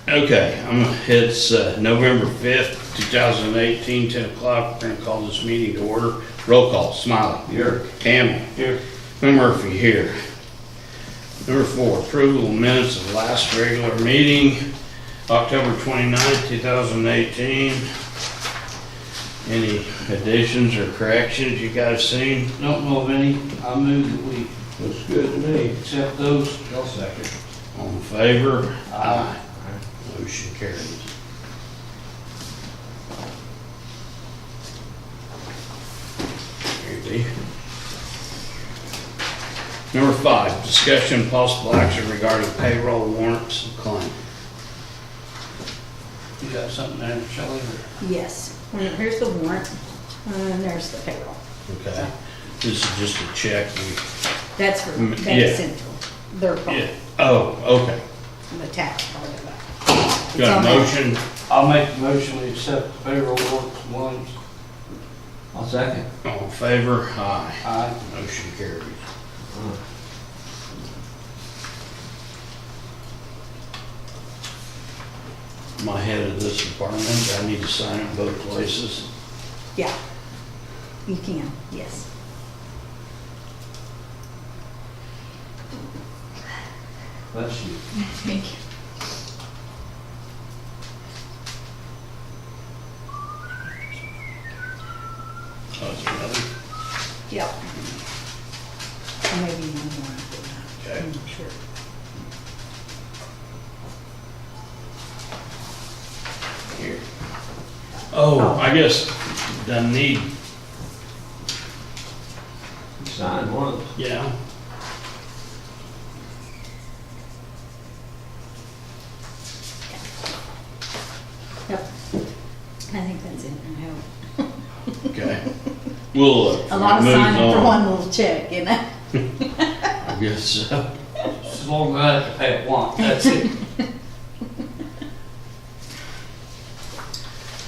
Okay, it's November 5th, 2018, 10 o'clock. We're gonna call this meeting to order. Roll call, Smiley. Here. Campbell. Here. Murphy here. Number 4, approval of minutes of last regular meeting, October 29th, 2018. Any additions or corrections you guys seen? Don't know of any. I move that we Looks good to me. accept those. I'll second. All in favor? Aye. Motion carries. Here you be. Number 5, discussion and possible action regarding payroll warrants and claim. You got something there, Shelley? or- Yes, and here's the warrant, and there's the payroll. Okay, this is just a check. That's for Yeah. Bank Central, their part, Yeah. Oh, okay. the tax part of it. It's Got a on there. motion? I'll make the motion we accept the payroll warrants and claims. I'll second. All in favor? Aye. Aye. Motion carries. My head of this department, I need to sign it both places. Yeah, you can, yes. Bless you. Thank you. Oh, it's another? Yep. Or maybe one more after that. Okay. I'm not sure. Here. Oh, I guess doesn't need, Sign once. yeah. Yep. I think that's it, I hope. Okay. We'll. A lot of move signing for on. one little check, you know? I guess so. As long as I have to pay it once, that's it.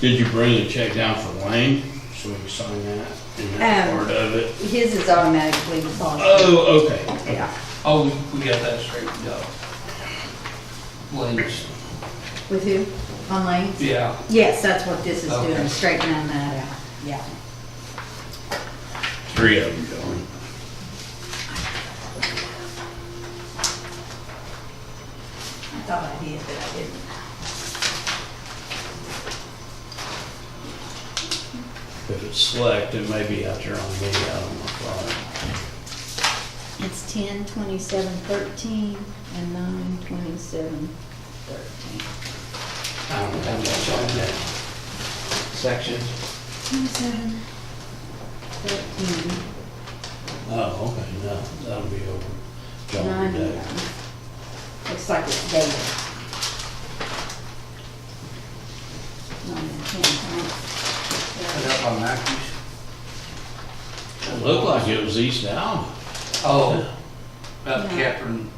Did you bring the check down for Lane? So we can sign that in that part of it? His is automatically deposited. Oh, okay. Yeah, Oh, we got that straightened out. Lanes. with who? On lanes? Yeah. Yes, that's what this is Okay. doing, straightening that out, yeah. 3 of them going. I thought I did, but I didn't. If it's select, it may be out there on me, out on my phone. It's 10/27/13 and 9/27/13. I don't have much on that. Sections. 27/13. Oh, okay, no, that'll be over. John, 9, day. looks like it's dated. 9 and 10, right? Put up on Mackey's. It looked like it was East Allen. Oh, about No. Catherine.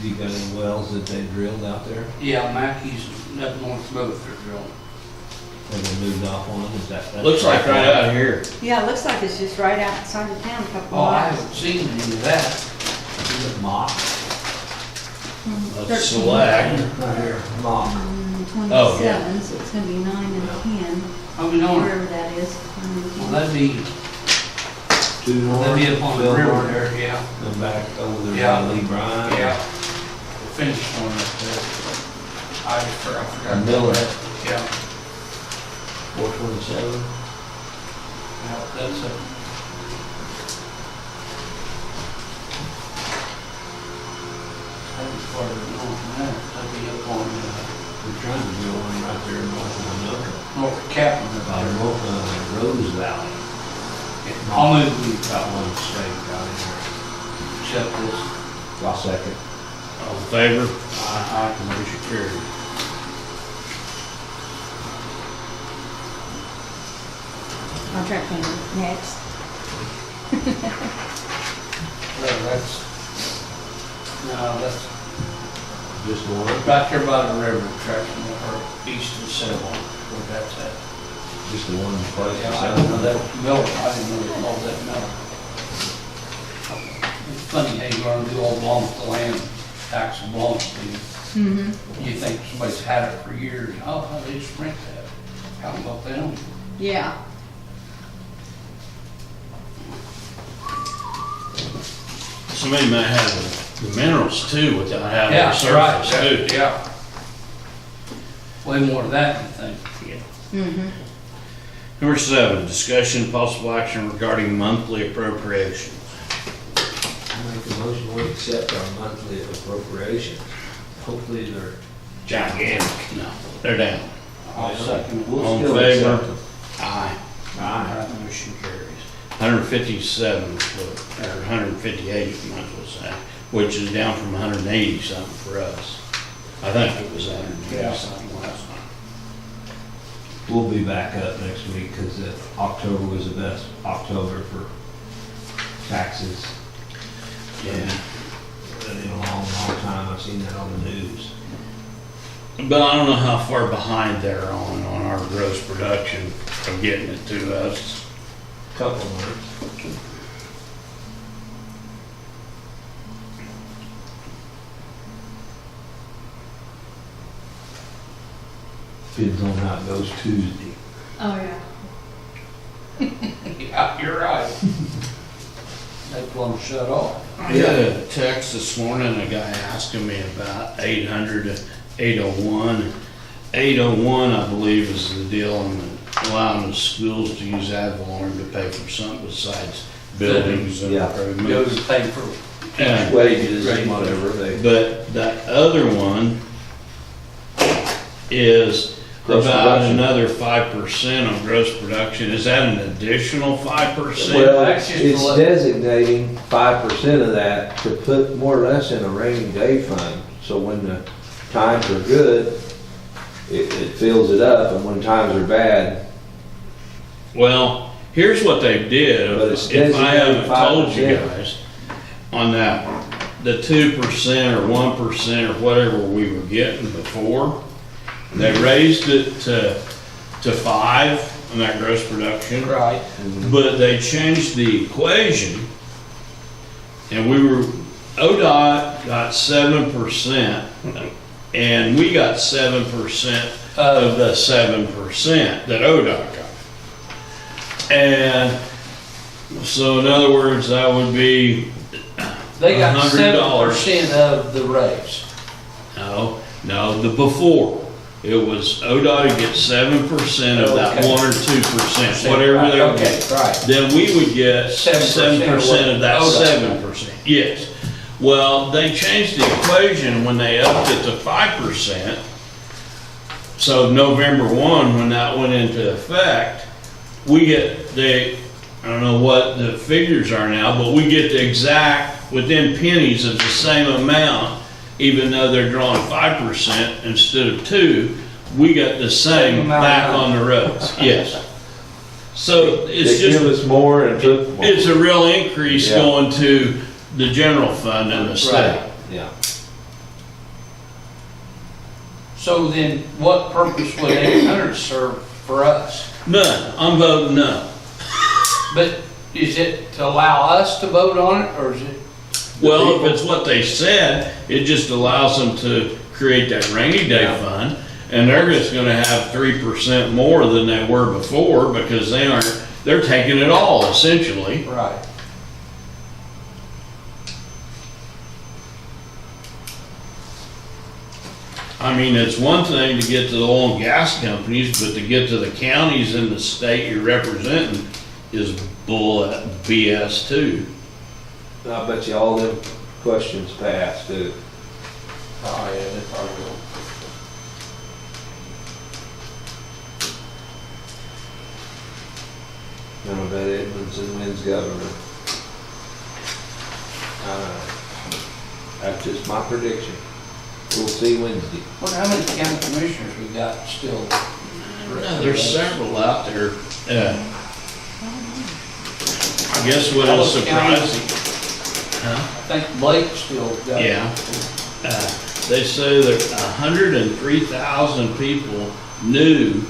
Do you got any wells that they drilled out there? Yeah, Mackey's up north both are drilling. Have they moved off one? Is that? Looks like right out here. Yeah, it looks like it's just right outside of town, a couple Oh, I miles. haven't seen any of that. Is it mock? Let's select. Right here, mock. Oh, 27, so it's gonna be 9 and 10, How we doing? wherever that is. 9 and 10. Well, that'd be up on the river there, yeah. Then back over there Yeah. by Lee Bryan. Yeah. The finished one up there. I forgot. Miller. Yeah. 427. Yeah, that's a. That'd be part of the north from there. That'd be up on, We're trying to build one right there in North Winoka. north of Captain. By Rose Valley. I'll move we Got one stake out in there. accept this. I'll second. All in favor? Aye. Motion carried. Contract payment, next. That's, no, that's Just one? right there by the river track, or east of Salem, where that's at. Just the one place? Yeah, I didn't know that was milk, I didn't know it was all that milk. It's funny how you gonna do all belongs to land, tax belongs to you. Mm-hmm, You think somebody's had it for years, oh, how they just rent that? How about them? yeah. Somebody might have the minerals too without having Yeah, the right, surface too. yeah. Way more of that than you think. Mm-hmm. Number 7, discussion possible action regarding monthly appropriations. I make a motion we accept our monthly appropriations. Hopefully they're Gigantic. No, they're down. I'll second. All in still favor? accept them. Aye. Aye. Motion carries. 157, or 158 month was that, which is down from 180 something for us. I think it was 180 Yeah. something last time. We'll be back up next week because October was the best October for taxes. Yeah. In a long, long time, I've seen that on the news. But I don't know how far behind they're on our gross production of getting it to us. Couple months. Depends on how it goes Tuesday. Oh, yeah. Yeah, you're right. That one shut off. I got a text this morning, a guy asking me about 800 to 801. 801, I believe, is the deal on allowing the schools to use ad valorem to pay for something besides buildings and Yeah. Goes improvements. to pay for, And- Wages and whatever they. But that other one is Gross about production. another 5% on gross production. Is that an additional 5%? Well, That's just it's what- designating 5% of that to put more or less in a rainy day fund. So when the times are good, it fills it up, and when times are bad, Well, here's what they did, But it's if I haven't designated told you 5%. guys, on that, the 2% or 1% or whatever we were getting before, they raised it to 5 on that gross production, right, but they changed the equation, and ODOT got 7%, and we got 7% of the 7% that ODOT got. And so in other words, that would be, they got $100. 7% of the raise. no, the before. It was ODOT would get 7% of that Okay. 1 or 2%, whatever Right, they were okay, getting. right. Then we would get 7% of that ODOT. 7%, yes. Well, they changed the equation when they upped it to 5%. So November 1, when that went into effect, I don't know what the figures are now, but we get the exact, within pennies of the same amount, even though they're drawing 5% instead of 2, we got the Same same amount back of on the roads, yes. So they it's give just, us more and took more. it's a real increase Yeah. going to the general fund in the state. Yeah. So then what purpose would 800 serve for us? None, I'm voting no. But is it to allow us to vote on it, or is it? Well, if it's what they said, it just allows them to create that rainy day Yeah. fund, and they're just gonna have 3% more than they were before, because they're taking it all essentially. Right. I mean, it's one thing to get to the oil and gas companies, but to get to the counties in the state you're representing is BS too. I bet you all them questions passed too. Oh, yeah, they probably will. And I bet Edmondson wins governor. That's just my prediction. We'll see Wednesday. Wonder how many county commissioners we got still? There's several out there. I guess what is surprising. Huh? I think Blake still got. Yeah. They say that 103,000 people, new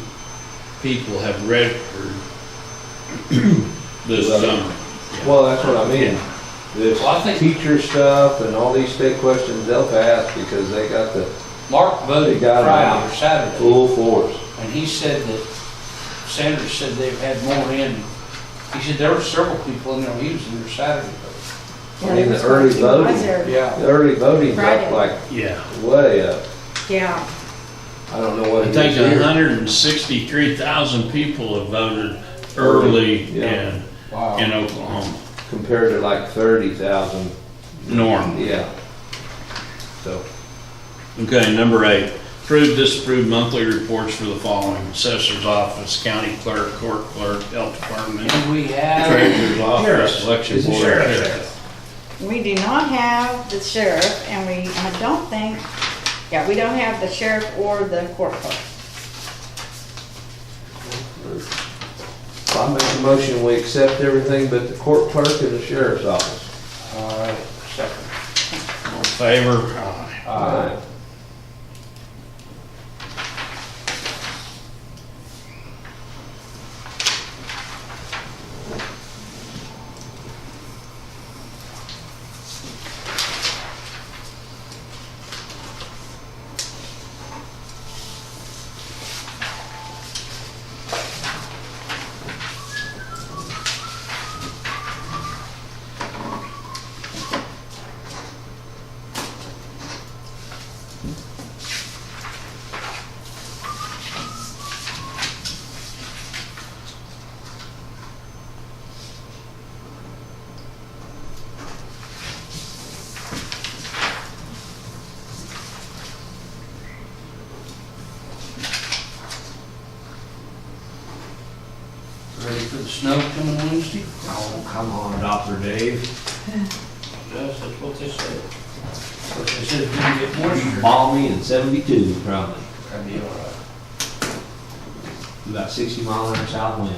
people have registered this summer. Well, that's what I mean. This Well, I think- teacher stuff and all these state questions they'll pass because they got the Mark voted They got it Friday out. or Saturday, Full force. and he said that, Sanders said they've had more in. He said there were several people in there using their Saturday vote. I mean, the early voting, Yeah. the early voting's up Friday. like Yeah. way up. Yeah, I don't know what I it think is here. 163,000 people have voted early Yeah. Wow. in Oklahoma. Compared to like 30,000. Norm. Yeah. So, Okay, number 8, approve, disapprove monthly reports for the following: assessor's office, county clerk, court clerk, health department, And we have, treasurer's office, election Is the board. sheriff. we do not have the sheriff, and I don't think, yeah, we don't have the sheriff or the court clerk. I make a motion, we accept everything but the court clerk and the sheriff's office. all right, second. All in favor? Aye. Aye. Ready for the snow coming Wednesday? Oh, come on, Dr. Dave. That's what they said. But they said if we can get moisture, Balmy and 72 probably. that'd be all right. About 60 mile an hour south wind.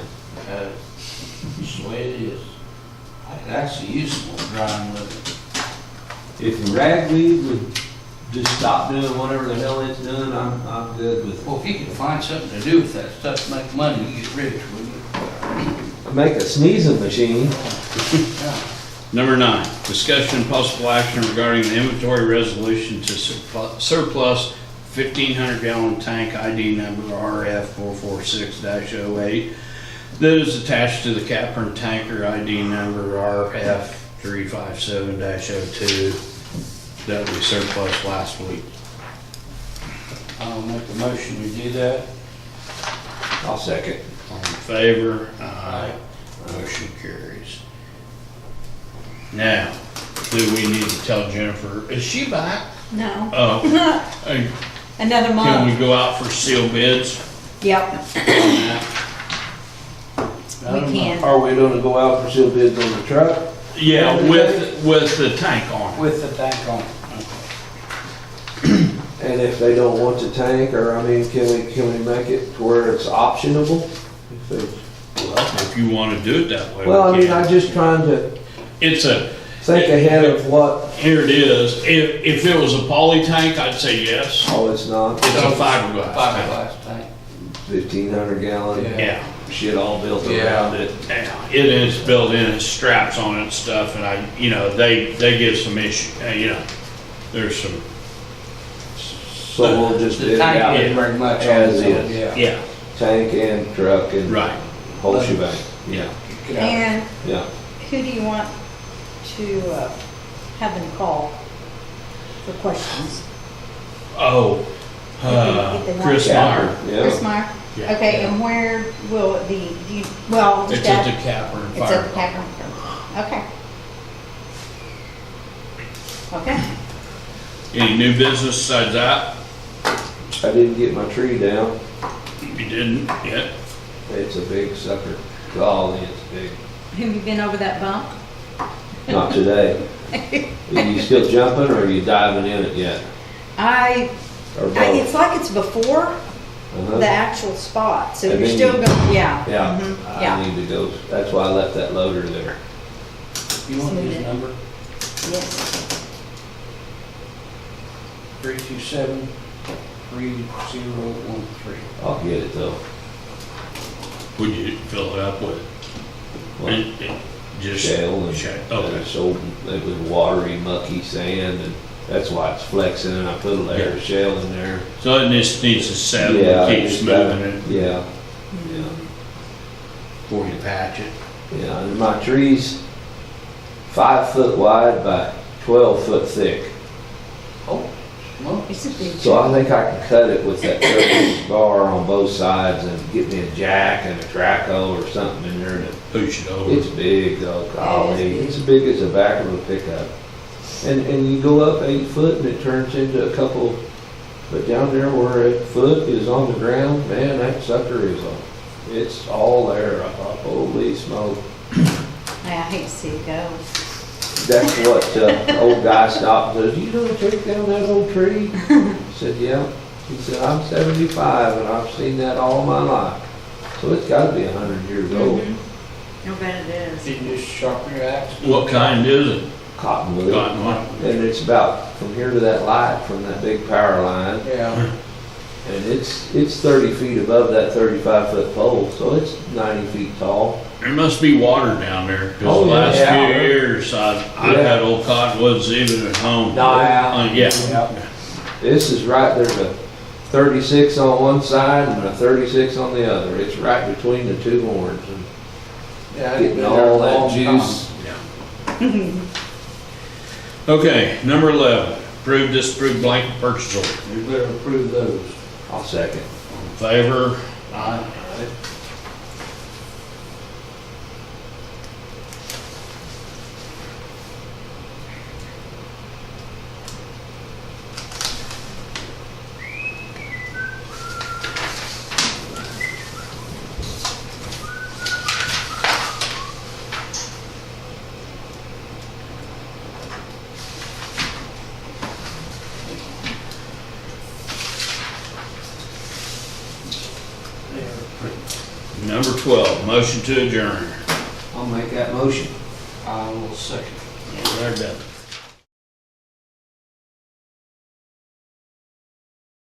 Just the way it is. I could actually use some more drying weather. If the ragweed would just stop doing whatever the hell it's doing, I'm good with Well, if you could find something to do with that stuff to make money, you get rich, wouldn't you? Make a sneezing machine. Yeah. Number 9, discussion and possible action regarding the inventory resolution to surplus 1,500 gallon tank ID number RF446-08 that is attached to the Capron tanker ID number RF357-02 that we surplus last week. I'll make the motion, we do that. I'll second. All in favor? Aye. Motion carries. Now, do we need to tell Jennifer, is she back? No, Oh, hey, another can month. we go out for sealed bids Yep, on that? we can. Are we gonna go out for sealed bids on the truck? Yeah, with the tank on it. With the tank on it. And if they don't want the tank, or I mean, can we make it to where it's optionable? If they- Well, if you want to do it that way, Well, I we mean, I'm can. just trying to It's a, think ahead of what, here it is. If it was a poly tank, I'd say yes. oh, it's not, It's a fiberglass tank. Fiberglass tank. 1,500 gallon, Yeah. Yeah. shit all built Yeah. around it. Yeah, it is built in, it's straps on it and stuff, and they give some issue, there's some, So we'll just The bid it tank out didn't bring much on as it, is. yeah. yeah, Tank and truck and right, whole shebang. yeah. Get out. And Yeah. who do you want to have them call for questions? Oh, Chris Meyer. Chris Yeah. Meyer? Yeah. Okay, and where will it be? Well, just It's at the ask- Capron It's at Fire. the Capron. Okay. Okay. Any new business besides that? I didn't get my tree down. You didn't yet? It's a big sucker. Golly, it's big. Have you been over that bump? Not today. Are you still jumping or are you diving in it yet? Or both? It's like it's before Uh-huh. the actual spot, so And you're then still you- going, yeah. Yeah, Mhm, I Yeah, need to go, that's why I left that loader there. You want his number? yes. 327-3013. I'll get it though. Would you fill it up with? Well, Just Shale and shale, and okay. so it was watery, mucky sand and That's why it's flexing, and I put a layer of shell in there. So it just needs to settle, Yeah, keep it's smoothing got- it Yeah, yeah, before you patch it. yeah, and my tree's 5 foot wide by 12 foot thick. Oh, well, It's a big So I tree. think I can cut it with that 30-inch bar on both sides and get me a jack and a track hoe or something in there to. Push it over. It's big though, golly, big. it's as big as the back of a pickup. And you go up 8 foot and it turns into a couple, but down there where a foot is on the ground, man, that sucker is on. It's all there. I thought, holy smoke. Yeah, I hate to see it go. That's what old guy stopped and says, you know, take down that old tree? I said, yeah. He said, I'm 75 and I've seen that all my life. So it's gotta be 100 years old. Mhm. No bet it is. did you just sharpen your axe? What kind is it? Cottonwood. Cottonwood? And it's about from here to that light from that big power line. Yeah, And it's 30 feet above that 35-foot pole, so it's 90 feet tall. There must be water down there, because Oh, the yeah. last Yeah. few years, I've Yeah. had old cottonwoods even at home. Yeah. Yeah. yeah. This is right, there's a 36 on one side and a 36 on the other. It's right between the two horns. And Yeah, it's getting been there a all that long juice. Okay, number 11, approve, disapprove blanket purchase order. time. You better approve those. I'll second. All in favor? Aye. Number 12, motion to adjourn. I'll make that motion. I will second. There, done.